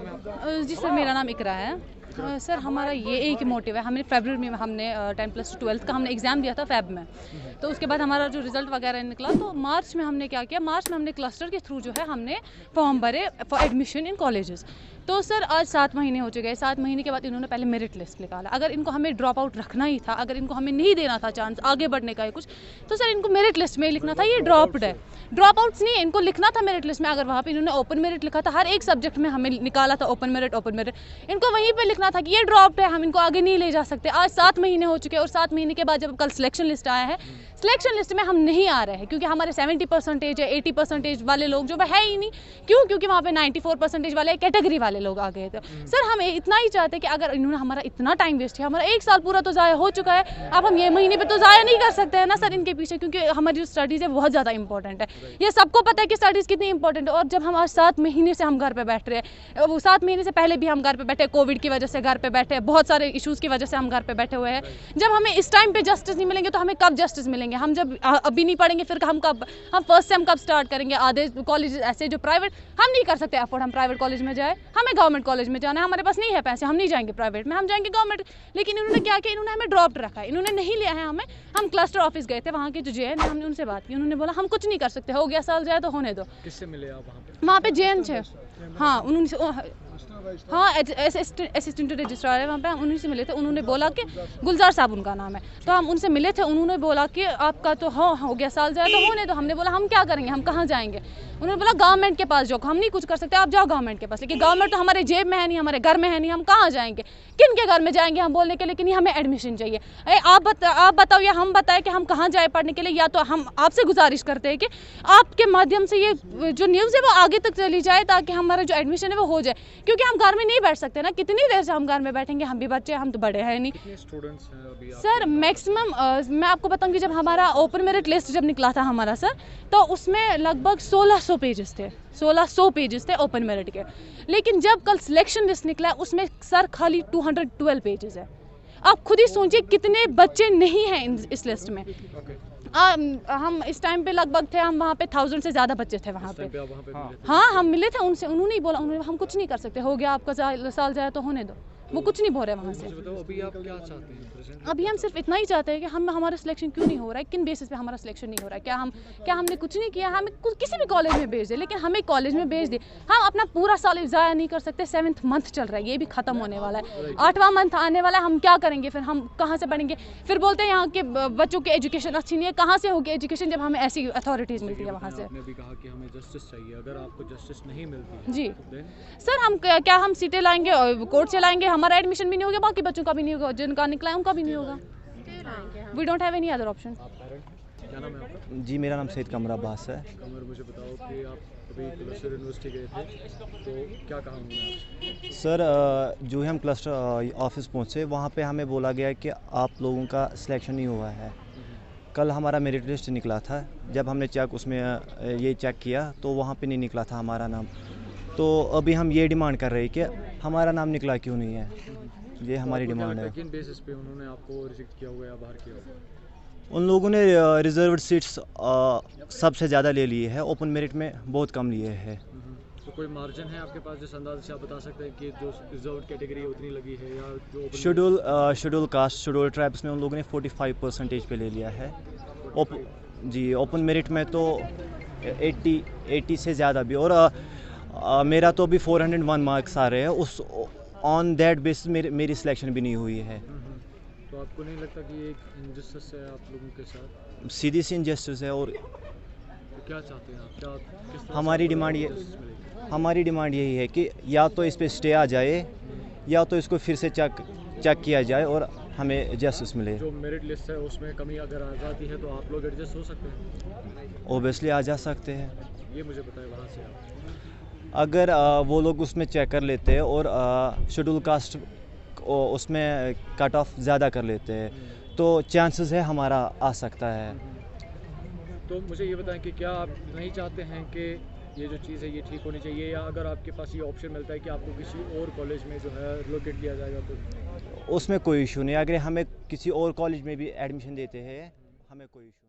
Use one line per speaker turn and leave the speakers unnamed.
है आपका?
जी सर, मेरा नाम इकरा है। सर हमारा ये एक मोटिव है, हमने फरवरी में हमने 10+12 का हमने एग्ज़ाम दिया था फ़ेब में। तो उसके बाद हमारा जो रिज़ल्ट वगैरह निकला तो मार्च में हमने क्या किया, मार्च में हमने क्लस्टर के थ्रू जो है हमने फॉर्म भरे फॉर एडमिशन इन कॉलेजेस। तो सर आज 7 महीने हो चुके हैं। 7 महीने के बाद इन्होंने पहले मेरिट लिस्ट निकाला। अगर इनको हमें ड्रॉप आउट रखना ही था, अगर इनको हमें नहीं देना था चांस आगे बढ़ने का या कुछ, तो सर इनको मेरिट लिस्ट में लिखना था ये ड्रॉप्ड है। ड्रॉप आउट्स नहीं, इनको लिखना था मेरिट लिस्ट में। अगर वहाँ पे इन्होंने ओपन मेरिट लिखा था, हर एक सब्जेक्ट में हमें निकाला था ओपन मेरिट, इनको वहीं पे लिखना था कि ये ड्रॉप्ड है, हम इनको आगे नहीं ले जा सकते। आज 7 महीने हो चुके हैं और 7 महीने के बाद जब कल सिलेक्शन लिस्ट आया है, सिलेक्शन लिस्ट में हम नहीं आ रहे हैं क्योंकि हमारे 70% है, 80% वाले लोग जो है ही नहीं। क्यों? क्योंकि वहाँ पे 94% वाले कैटेगरी वाले लोग आ गए थे। सर हम इतना ही चाहते हैं कि अगर इन्होंने हमारा इतना टाइम वेस्ट किया, हमारा 1 साल पूरा तो ज़ाया हो चुका है, अब हम ये महीने पे तो ज़ाया नहीं कर सकते हैं ना सर इनके पीछे, क्योंकि हमारी जो स्टडीज़ है बहुत ज़्यादा इंपॉर्टेंट है। ये सबको पता है कि स्टडीज़ कितनी इंपॉर्टेंट है। और जब हम आज 7 महीने से हम घर पे बैठ रहे हैं, वो 7 महीने से पहले भी हम घर पे बैठे, कोविड की वजह से घर पे बैठे, बहुत सारे इशूज़ की वजह से हम घर पे बैठे हुए हैं। जब हमें इस टाइम पे जस्टिस नहीं मिलेंगे तो हमें कब जस्टिस मिलेंगे? हम जब अभी नहीं पढ़ेंगे फिर हम फर्स्ट सेम कब स्टार्ट करेंगे? आधे कॉलेज ऐसे जो प्राइवेट, हम नहीं कर सकते अफोर्ड हम प्राइवेट कॉलेज में जाए, हमें गवर्नमेंट कॉलेज में जाना है, हमारे पास नहीं है पैसे, हम नहीं जाएंगे प्राइवेट में, हम जाएंगे गवर्नमेंट। लेकिन इन्होंने क्या किया, इन्होंने हमें ड्रॉप रखा है, इन्होंने नहीं लिया है हमें। हम क्लस्टर ऑफिस गए थे, वहाँ के जो जेएन है, हमने उनसे बात की, उन्होंने बोला हम कुछ नहीं कर सकते, हो गया साल जाए तो होने दो।
किससे मिले आप वहाँ पे?
वहाँ पे जेएन थे, हाँ उन्होंने, हाँ असिस्टेंट रजिस्ट्रार है वहाँ पे, हम उन्हीं से मिले थे। उन्होंने बोला कि गुलजार साहब उनका नाम है, तो हम उनसे मिले थे। उन्होंने बोला कि आपका तो हो गया साल जाए तो होने दो। हमने बोला हम क्या करेंगे, हम कहाँ जाएंगे? उन्होंने बोला गवर्नमेंट के पास जाओ, हम नहीं कुछ कर सकते, आप जाओ गवर्नमेंट के पास। लेकिन गवर्नमेंट तो हमारे जेब में है नहीं, हमारे घर में है नहीं, हम कहाँ जाएंगे? किन के घर में जाएंगे हम बोलने के लिए कि नहीं हमें एडमिशन चाहिए? आप बताओ या हम बताएं कि हम कहाँ जाए पढ़ने के लिए? या तो हम आपसे गुजारिश करते हैं कि आपके माध्यम से ये जो न्यूज़ है वो आगे तक चली जाए ताकि हमारा जो एडमिशन है वो हो जाए, क्योंकि हम घर में नहीं बैठ सकते ना। कितनी देर से हम घर में बैठेंगे? हम भी बच्चे, हम तो बड़े हैं नहीं।
कितने स्टूडेंट्स हैं अभी
सर मैक्सिमम मैं आपको बताऊंगी, जब हमारा ओपन मेरिट लिस्ट जब निकला था हमारा सर, तो उसमें लगभग 1600 पेजेस थे, 1600 पेजेस थे ओपन मेरिट के। लेकिन जब कल सिलेक्शन लिस्ट निकला उसमें सर खाली 212 पेजेस है। आप खुद ही सोचिए कितने बच्चे नहीं हैं इस लिस्ट में। हम इस टाइम पे लगभग थे, हम वहाँ पे 1000 से ज़्यादा बच्चे थे वहाँ पे। हाँ हम मिले थे उनसे, उन्होंने ही बोला, उन्होंने हम कुछ नहीं कर सकते, हो गया आपका साल जाए तो होने दो, वो कुछ नहीं बोल रहे वहाँ से।
अभी आप क्या चाहते हैं?
अभी हम सिर्फ इतना ही चाहते हैं कि हमारा सिलेक्शन क्यों नहीं हो रहा है, किन बेसिस पे हमारा सिलेक्शन नहीं हो रहा है? क्या हमने कुछ नहीं किया? हमें किसी भी कॉलेज में भेज दे, लेकिन हमें कॉलेज में भेज दे। हम अपना पूरा साल ज़ाया नहीं कर सकते। 7th मंथ चल रहा है, ये भी ख़त्म होने वाला है, 8वां मंथ आने वाला है। हम क्या करेंगे फिर? हम कहाँ से पढ़ेंगे? फिर बोलते हैं यहाँ के बच्चों की एजुकेशन अच्छी नहीं है। कहाँ से होगी एजुकेशन जब हमें ऐसी अथॉरिटीज़ मिलती है वहाँ से?
आपने भी कहा कि हमें जस्टिस चाहिए, अगर आपको जस्टिस नहीं मिलती
जी
तो
सर, हम क्या हम सीटें लाएंगे और कोर्ट से लाएंगे? हमारा एडमिशन भी नहीं होगा, बाकी बच्चों का भी नहीं होगा, जिनका निकला है उनका भी नहीं होगा। We don't have any other option.
क्या नाम है आपका?
जी मेरा नाम सैयद कमर अब्बास है।
कमर, मुझे बताओ कि आप अभी क्लस्टर यूनिवर्सिटी गए थे तो क्या कहा उन्होंने?
सर जो ही हम क्लस्टर ऑफिस पहुंचे वहां पे हमें बोला गया कि आप लोगों का सिलेक्शन नहीं हुआ है। कल हमारा मेरिट लिस्ट निकला था, जब हमने चेक उसमें ये चेक किया तो वहाँ पे नहीं निकला था हमारा नाम। तो अभी हम ये डिमांड कर रहे हैं कि हमारा नाम निकला क्यों नहीं है, ये हमारी डिमांड है।
किन बेसिस पे उन्होंने आपको रिजेक्ट किया हुआ या बाहर किया हुआ?
उन लोगों ने रिजर्व्ड सीट्स सबसे ज़्यादा ले लिए है, ओपन मेरिट में बहुत कम लिए हैं।
तो कोई मार्जिन है आपके पास जिस अंदाज से आप बता सकते हैं कि जो रिजर्व्ड कैटेगरी उतनी लगी है, या जो
शेड्यूल कास्ट शेड्यूल ट्राइब्स में उन लोगों ने 45% पे ले लिया है। जी ओपन मेरिट में तो 80 से ज़्यादा भी, और मेरा तो अभी 401 मार्क्स आ रहे हैं, उस ऑन दैट बेसिस मेरी सिलेक्शन भी नहीं हुई है।
तो आपको नहीं लगता कि ये एक इनजस्टिस है आप लोगों के साथ?
सीधी सी इनजस्टिस है। और
तो क्या चाहते हैं आप? क्या किस तरह
हमारी
से
हमारी डिमांड यही है कि या तो इस पे स्टे आ जाए, या तो इसको फिर से चेक किया जाए और हमें जस्टिस मिले।
जो मेरिट लिस्ट है उसमें कमी अगर आ जाती है तो आप लोग एडजस्ट हो सकते हैं?
ओबियसली आ जा सकते हैं।
ये मुझे बताएं वहाँ से आप।
अगर वो लोग उसमें चेक कर लेते हैं और शेड्यूल कास्ट उसमें कट ऑफ ज़्यादा कर लेते हैं तो चांसेस है हमारा आ सकता है।
तो मुझे ये बताएं कि क्या आप नहीं चाहते हैं कि ये जो चीज़ है ये ठीक होनी चाहिए, या अगर आपके पास ये ऑप्शन मिलता है कि आपको किसी और कॉलेज में जो है रिलोकेट किया जाएगा तो?
उसमें कोई इशू नहीं, अगर हमें किसी और कॉलेज में भी एडमिशन देते हैं हमें कोई इशू नहीं।